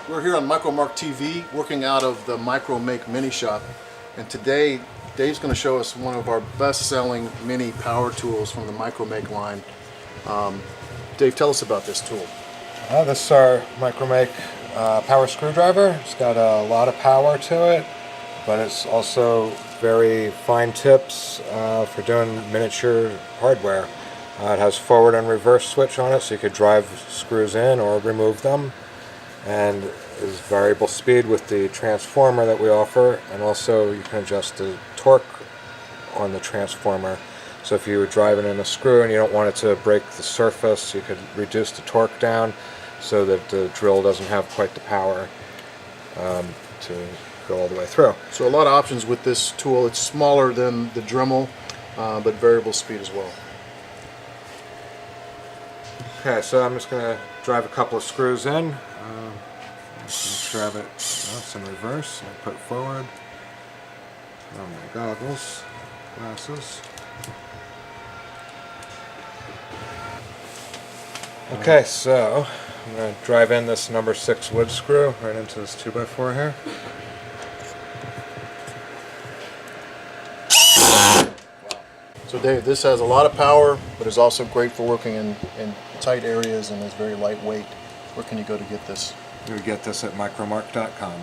We're here on MicroMark TV working out of the MicroMake mini shop, and today Dave's going to show us one of our best-selling mini power tools from the MicroMake line. Dave, tell us about this tool. This is our MicroMake power screwdriver. It's got a lot of power to it, but it's also very fine tips for doing miniature hardware. It has forward and reverse switch on it, so you could drive screws in or remove them, and is variable speed with the transformer that we offer, and also you can adjust the torque on the transformer. So if you were driving in a screw and you don't want it to break the surface, you could reduce the torque down so that the drill doesn't have quite the power to go all the way through. So a lot of options with this tool. It's smaller than the Dremel, but variable speed as well. Okay, so I'm just going to drive a couple of screws in. Make sure I have it it's in reverse. I put it forward. Oh, my goggles, glasses. Okay, so I'm going to drive in this number 6 wood screw right into this 2x4 here. So Dave, this has a lot of power, but is also great for working in tight areas and is very lightweight. Where can you go to get this? You would get this at micromark.com.